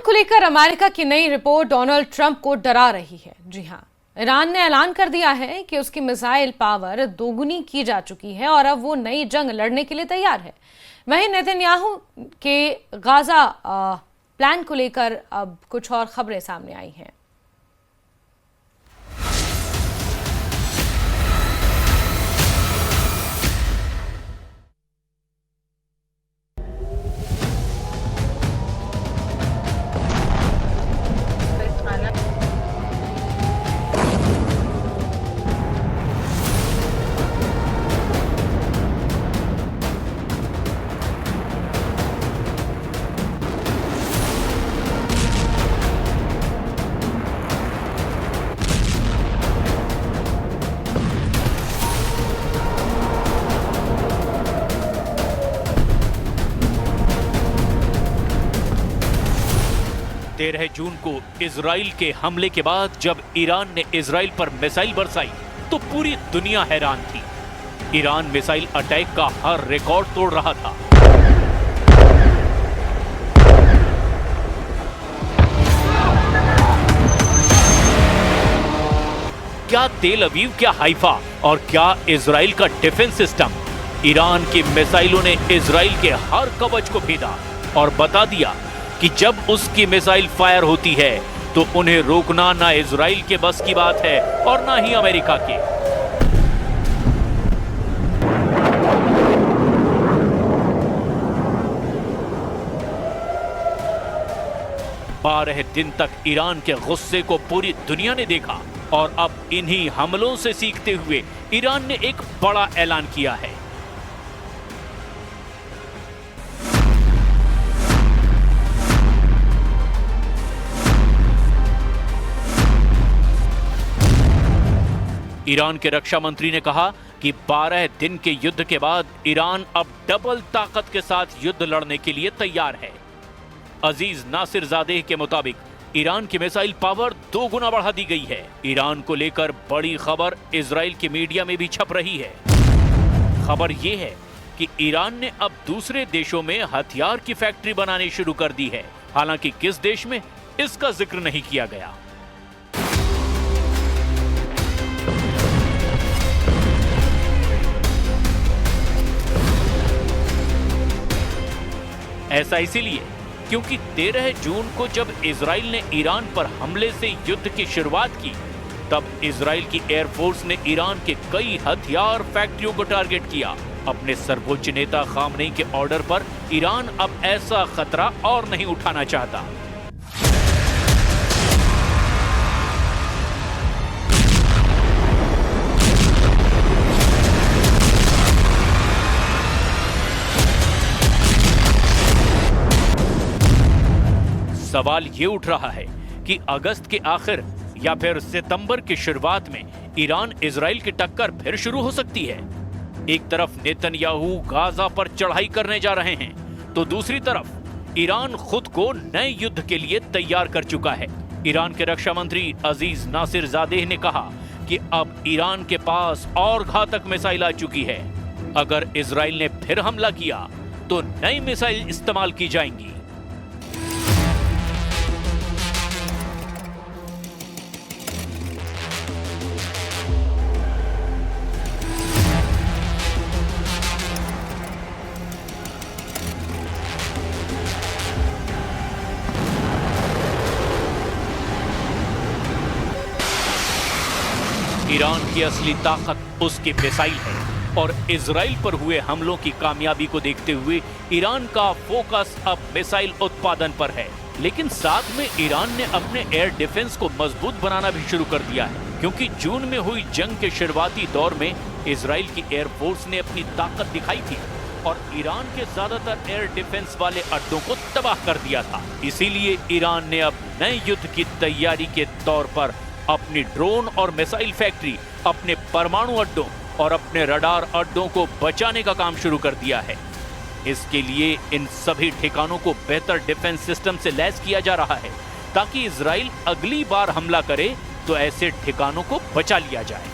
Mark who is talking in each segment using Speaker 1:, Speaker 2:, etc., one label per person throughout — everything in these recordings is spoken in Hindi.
Speaker 1: को लेकर अमेरिका की नई रिपोर्ट डोनाल्ड ट्रंप को डरा रही है। जी हां, ईरान ने ऐलान कर दिया है कि उसकी मिसाइल पावर दोगुनी की जा चुकी है और अब वो नई जंग लड़ने के लिए तैयार है। वहीं नेतन्याहू के गाजा प्लान को लेकर अब कुछ और खबरें सामने आई हैं।
Speaker 2: तेरह जून को इजराइल के हमले के बाद जब ईरान ने इजराइल पर मिसाइल बरसाई तो पूरी दुनिया हैरान थी। ईरान मिसाइल अटैक का हर रिकॉर्ड तोड़ रहा था। क्या तेल अवीव, क्या हाइफा और क्या इजराइल का डिफेंस सिस्टम, ईरान की मिसाइलों ने इजराइल के हर कवच को भेदा और बता दिया कि जब उसकी मिसाइल फायर होती है तो उन्हें रोकना ना इजराइल के बस की बात है और ना ही अमेरिका के। बारह दिन तक ईरान के गुस्से को पूरी दुनिया ने देखा और अब इन्हीं हमलों से सीखते हुए ईरान ने एक बड़ा ऐलान किया है। ईरान के रक्षा मंत्री ने कहा कि 12 दिन के युद्ध के बाद ईरान अब डबल ताकत के साथ युद्ध लड़ने के लिए तैयार है। अजीज नासिर जादेह के मुताबिक ईरान की मिसाइल पावर 2 गुना बढ़ा दी गई है। ईरान को लेकर बड़ी खबर इजराइल के मीडिया में भी छप रही है। खबर यह है कि ईरान ने अब दूसरे देशों में हथियार की फैक्ट्री बनानी शुरू कर दी है। हालांकि किस देश में, इसका जिक्र नहीं किया गया। ऐसा इसीलिए क्योंकि 13 जून को जब इजराइल ने ईरान पर हमले से युद्ध की शुरुआत की तब इजराइल की एयरफोर्स ने ईरान के कई हथियार फैक्ट्रियों को टारगेट किया। अपने सर्वोच्च नेता खामनेई के ऑर्डर पर ईरान अब ऐसा खतरा और नहीं उठाना चाहता। सवाल ये उठ रहा है कि अगस्त के आखिर या फिर सितंबर की शुरुआत में ईरान इजराइल की टक्कर फिर शुरू हो सकती है। एक तरफ नेतन्याहू गाजा पर चढ़ाई करने जा रहे हैं तो दूसरी तरफ ईरान खुद को नए युद्ध के लिए तैयार कर चुका है। ईरान के रक्षा मंत्री अजीज नासिर जादेह ने कहा कि अब ईरान के पास और घातक मिसाइल आ चुकी है। अगर इजराइल ने फिर हमला किया तो नई मिसाइल इस्तेमाल की जाएंगी। ईरान की असली ताकत उसकी मिसाइल है और इजराइल पर हुए हमलों की कामयाबी को देखते हुए ईरान का फोकस अब मिसाइल उत्पादन पर है। लेकिन साथ में ईरान ने अपने एयर डिफेंस को मजबूत बनाना भी शुरू कर दिया है, क्योंकि जून में हुई जंग के शुरुआती दौर में इजराइल की एयरफोर्स ने अपनी ताकत दिखाई थी और ईरान के ज्यादातर एयर डिफेंस वाले अड्डों को तबाह कर दिया था। इसीलिए ईरान ने अब नए युद्ध की तैयारी के तौर पर अपनी ड्रोन और मिसाइल फैक्ट्री, अपने परमाणु अड्डों और अपने रडार अड्डों को बचाने का काम शुरू कर दिया है। इसके लिए इन सभी ठिकानों को बेहतर डिफेंस सिस्टम से लैस किया जा रहा है ताकि इजराइल अगली बार हमला करे तो ऐसे ठिकानों को बचा लिया जाए।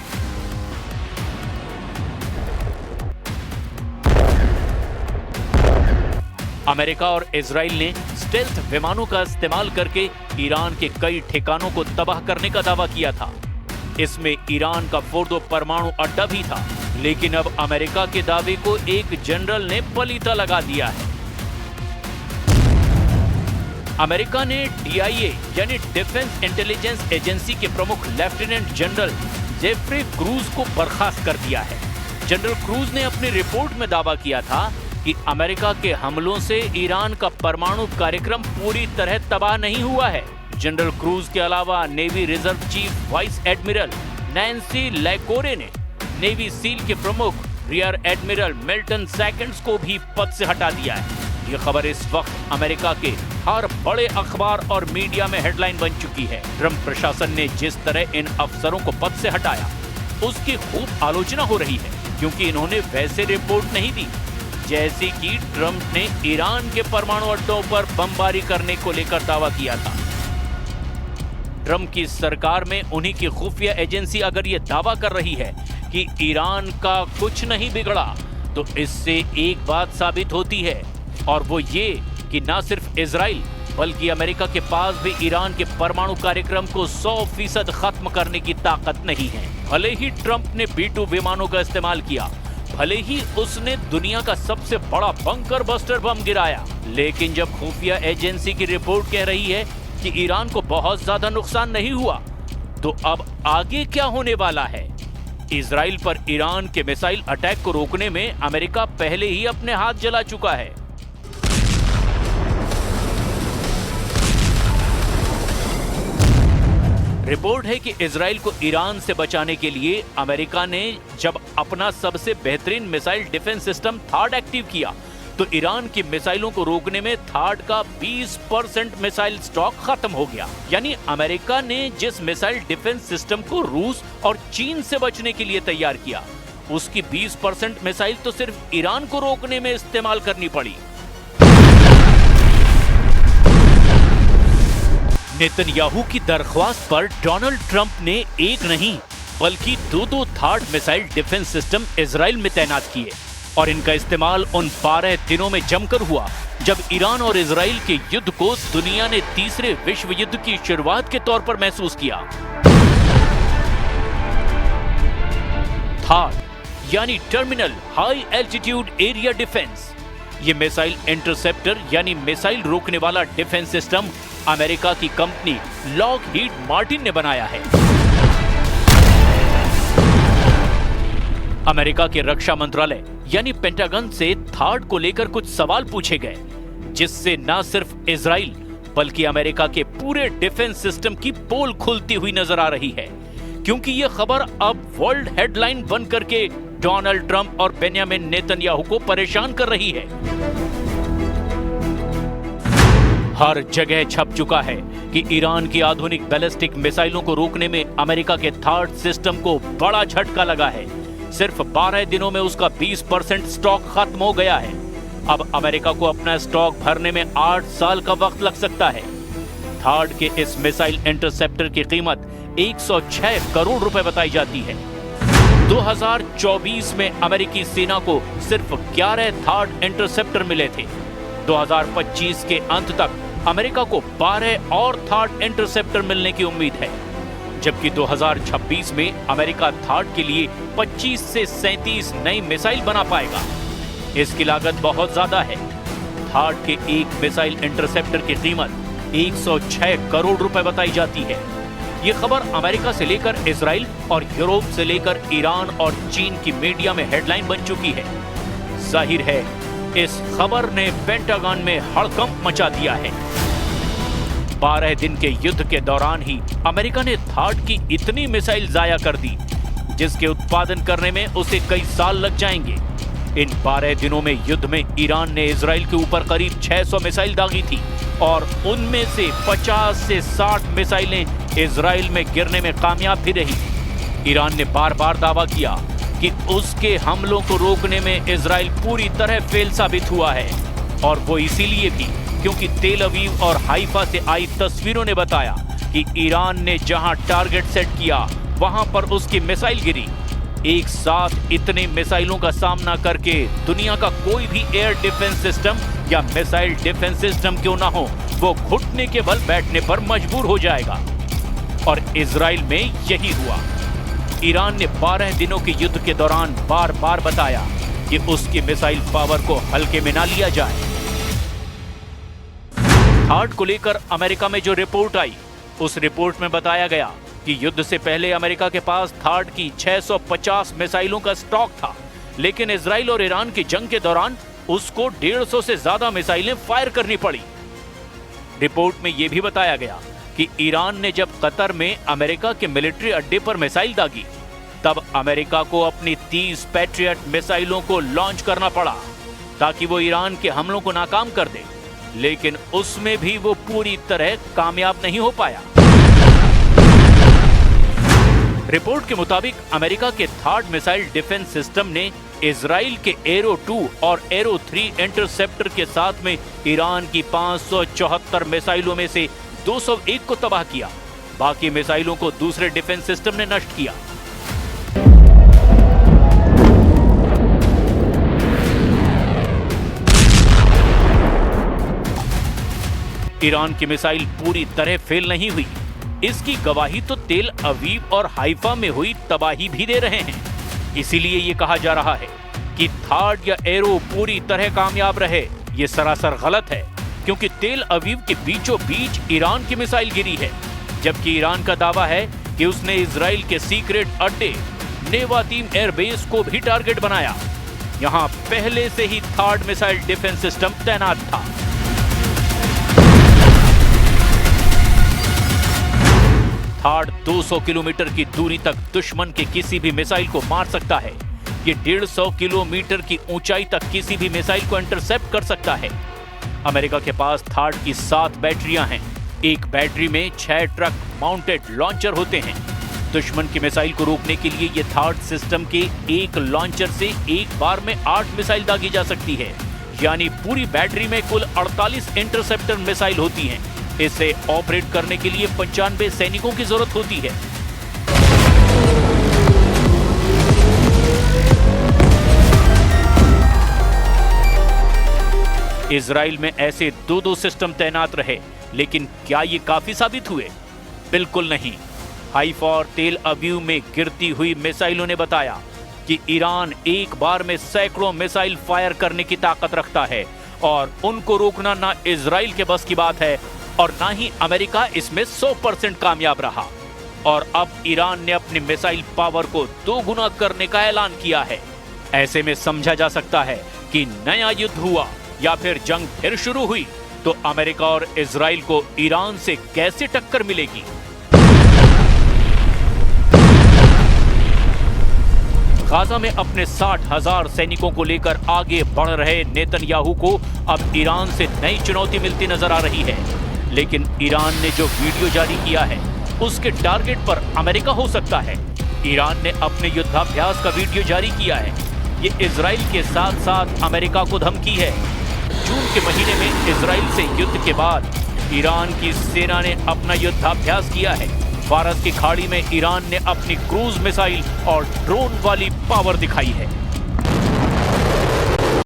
Speaker 2: अमेरिका और इजराइल ने स्टेल्थ विमानों का इस्तेमाल करके ईरान के कई ठिकानों को तबाह करने का दावा किया था। इसमें ईरान का फोर्दो परमाणु अड्डा भी था, लेकिन अब अमेरिका के दावे को एक जनरल ने पलीता लगा दिया है। अमेरिका ने DIA यानी डिफेंस इंटेलिजेंस एजेंसी के प्रमुख लेफ्टिनेंट जनरल जेफ्री क्रूज को बर्खास्त कर दिया है। जनरल क्रूज ने अपनी रिपोर्ट में दावा किया था कि अमेरिका के हमलों से ईरान का परमाणु कार्यक्रम पूरी तरह तबाह नहीं हुआ है। जनरल क्रूज के अलावा navy reserve chief vice admiral Nancy Lacore ने नेवी सील के प्रमुख रियर एडमिरल मिल्टन सेकंड्स को भी पद से हटा दिया है। ये खबर इस वक्त अमेरिका के हर बड़े अखबार और मीडिया में हेडलाइन बन चुकी है। ट्रंप प्रशासन ने जिस तरह इन अफसरों को पद से हटाया, उसकी खूब आलोचना हो रही है, क्योंकि इन्होंने वैसे रिपोर्ट नहीं दी जैसी कि ट्रंप ने ईरान के परमाणु अड्डों पर बमबारी करने को लेकर दावा किया था। ट्रंप की सरकार में उन्हीं की खुफिया एजेंसी अगर ये दावा कर रही है कि ईरान का कुछ नहीं बिगड़ा, तो इससे एक बात साबित होती है, और वो ये कि न सिर्फ इजराइल बल्कि अमेरिका के पास भी ईरान के परमाणु कार्यक्रम को 100% खत्म करने की ताकत नहीं है। भले ही ट्रंप ने B-2 विमानों का इस्तेमाल किया, भले ही उसने दुनिया का सबसे बड़ा बंकर बस्टर बम गिराया, लेकिन जब खुफिया एजेंसी की रिपोर्ट कह रही है कि ईरान को बहुत ज्यादा नुकसान नहीं हुआ, तो अब आगे क्या होने वाला है? इजराइल पर ईरान के मिसाइल अटैक को रोकने में अमेरिका पहले ही अपने हाथ जला चुका है। रिपोर्ट है कि इजराइल को ईरान से बचाने के लिए अमेरिका ने जब अपना सबसे बेहतरीन मिसाइल डिफेंस सिस्टम थाड एक्टिव किया, तो ईरान की मिसाइलों को रोकने में थाड का 20% मिसाइल स्टॉक खत्म हो गया। यानी अमेरिका ने जिस मिसाइल डिफेंस सिस्टम को रूस और चीन से बचने के लिए तैयार किया, उसकी 20% मिसाइल तो सिर्फ ईरान को रोकने में इस्तेमाल करनी पड़ी। नेतन्याहू की दरख्वास्त पर डोनाल्ड ट्रंप ने एक नहीं बल्कि दो थाड मिसाइल डिफेंस सिस्टम इजराइल में तैनात किए, और इनका इस्तेमाल उन 12 दिनों में जमकर हुआ जब ईरान और इजराइल के युद्ध को दुनिया ने तीसरे विश्व युद्ध की शुरुआत के तौर पर महसूस किया। थाड यानी terminal high altitude area defence, ये मिसाइल इंटरसेप्टर यानी मिसाइल रोकने वाला डिफेंस सिस्टम अमेरिका की कंपनी लॉकहीड मार्टिन ने बनाया है। अमेरिका के रक्षा मंत्रालय यानी पेंटागन से थाड को लेकर कुछ सवाल पूछे गए, जिससे न सिर्फ इजराइल बल्कि अमेरिका के पूरे डिफेंस सिस्टम की पोल खुलती हुई नजर आ रही है, क्योंकि यह खबर अब वर्ल्ड हेडलाइन बन करके डोनाल्ड ट्रंप और बेंजामिन नेतन्याहू को परेशान कर रही है। हर जगह छप चुका है कि ईरान की आधुनिक बैलिस्टिक मिसाइलों को रोकने में अमेरिका के थाड सिस्टम को बड़ा झटका लगा है। सिर्फ 12 दिनों में उसका 20% स्टॉक खत्म हो गया है। अब अमेरिका को अपना स्टॉक भरने में 8 साल का वक्त लग सकता है। थाड के इस मिसाइल इंटरसेप्टर की कीमत 106 करोड़ रुपए बताई जाती है। 2024 में अमेरिकी सेना को सिर्फ 11 थाड इंटरसेप्टर मिले थे। 2025 के अंत तक अमेरिका को 12 और थाड इंटरसेप्टर मिलने की उम्मीद है, जबकि 2026 में अमेरिका थाड के लिए 25 से 37 नई मिसाइल बना पाएगा। इसकी लागत बहुत ज्यादा है। थाड के एक मिसाइल इंटरसेप्टर की कीमत 106 करोड़ रुपए बताई जाती है। यह खबर अमेरिका से लेकर इजराइल और यूरोप से लेकर ईरान और चीन की मीडिया में हेडलाइन बन चुकी है। जाहिर है इस खबर ने पेंटागन में हड़कंप मचा दिया है। 12 दिन के युद्ध के दौरान ही अमेरिका ने थाड की इतनी मिसाइल जाया कर दी, जिसके उत्पादन करने में उसे कई साल लग जाएंगे। इन 12 दिनों में युद्ध में ईरान ने इजराइल के ऊपर करीब 600 मिसाइल दागी थी, और उनमें से 50 से 60 मिसाइलें इजराइल में गिरने में कामयाब भी रही। ईरान ने बार बार दावा किया कि उसके हमलों को रोकने में इजराइल पूरी तरह फेल साबित हुआ है, और वो इसीलिए भी क्योंकि तेल अवीव और हाइफा से आई तस्वीरों ने बताया कि ईरान ने जहां टारगेट सेट किया वहां पर उसकी मिसाइल गिरी। एक साथ इतने मिसाइलों का सामना करके दुनिया का कोई भी एयर डिफेंस सिस्टम या मिसाइल डिफेंस सिस्टम क्यों ना हो, वो घुटने के बल बैठने पर मजबूर हो जाएगा। और इजराइल में यही हुआ। ईरान ने 12 दिनों के युद्ध के दौरान बार बार बताया कि उसकी मिसाइल पावर को हल्के में ना लिया जाए। थार्ड को लेकर अमेरिका में जो रिपोर्ट आई, उस रिपोर्ट में बताया गया कि युद्ध से पहले अमेरिका के पास थार्ड की 650 मिसाइलों का स्टॉक था, लेकिन इजराइल और ईरान की जंग के दौरान उसको 150 से ज्यादा मिसाइलें फायर करनी पड़ी। रिपोर्ट में यह भी बताया गया कि ईरान ने जब कतर में अमेरिका के मिलिट्री अड्डे पर मिसाइल दागी, तब अमेरिका को अपनी 30 पैट्रियट मिसाइलों को लॉन्च करना पड़ा ताकि वो ईरान के हमलों को नाकाम कर दे, लेकिन उसमें भी वो पूरी तरह कामयाब नहीं हो पाया। रिपोर्ट के मुताबिक अमेरिका के थार्ड मिसाइल डिफेंस सिस्टम ने इजराइल के एरो 2 और एरो 3 इंटरसेप्टर के साथ में ईरान की 574 मिसाइलों में से 201 को तबाह किया। बाकी मिसाइलों को दूसरे डिफेंस सिस्टम ने नष्ट किया। ईरान की मिसाइल पूरी तरह फेल नहीं हुई, इसकी गवाही तो तेल अवीव और हाइफा में हुई तबाही भी दे रहे हैं। इसीलिए ये कहा जा रहा है कि थार्ड या एरो पूरी तरह कामयाब रहे, ये सरासर गलत है, क्योंकि तेल अवीव के बीचों बीच ईरान की मिसाइल गिरी है, जबकि ईरान का दावा है कि उसने इजराइल के सीक्रेट अड्डे नेवातीम एयरबेस को भी टारगेट बनाया। यहां पहले से ही थार्ड मिसाइल डिफेंस सिस्टम तैनात था। थार्ड 200 किलोमीटर की दूरी तक दुश्मन के किसी भी मिसाइल को मार सकता है। ये 150 किलोमीटर की ऊंचाई तक किसी भी मिसाइल को इंटरसेप्ट कर सकता है। अमेरिका के पास थार्ड की 7 बैटरियां हैं। एक बैटरी में 6 ट्रक माउंटेड लॉन्चर होते हैं। दुश्मन की मिसाइल को रोकने के लिए ये थार्ड सिस्टम के एक लॉन्चर से एक बार में 8 मिसाइल दागी जा सकती है, यानी पूरी बैटरी में कुल 48 इंटरसेप्टर मिसाइल होती हैं। इसे ऑपरेट करने के लिए 95 सैनिकों की जरूरत होती है। इजराइल में ऐसे 2-2 सिस्टम तैनात रहे, लेकिन क्या ये काफी साबित हुए? बिल्कुल नहीं। हाइफा और तेल अवीव में गिरती हुई मिसाइलों ने बताया कि ईरान एक बार में सैकड़ों मिसाइल फायर करने की ताकत रखता है और उनको रोकना ना इजराइल के बस की बात है और ना ही अमेरिका इसमें 100% कामयाब रहा। और अब ईरान ने अपनी मिसाइल पावर को 2 गुना करने का ऐलान किया है। ऐसे में समझा जा सकता है कि नया युद्ध हुआ या फिर जंग फिर शुरू हुई तो अमेरिका और इजराइल को ईरान से कैसे टक्कर मिलेगी। गाजा में अपने 60,000 सैनिकों को लेकर आगे बढ़ रहे नेतन्याहू को अब ईरान से नई चुनौती मिलती नजर आ रही है। लेकिन ईरान ने जो वीडियो जारी किया है उसके टारगेट पर अमेरिका हो सकता है। ईरान ने अपने युद्धाभ्यास का वीडियो जारी किया है। ये इजराइल के साथ साथ अमेरिका को धमकी है। जून के महीने में इजराइल से युद्ध के बाद ईरान की सेना ने अपना युद्धाभ्यास किया है। फारस की खाड़ी में ईरान ने अपनी क्रूज मिसाइल और ड्रोन वाली पावर दिखाई है।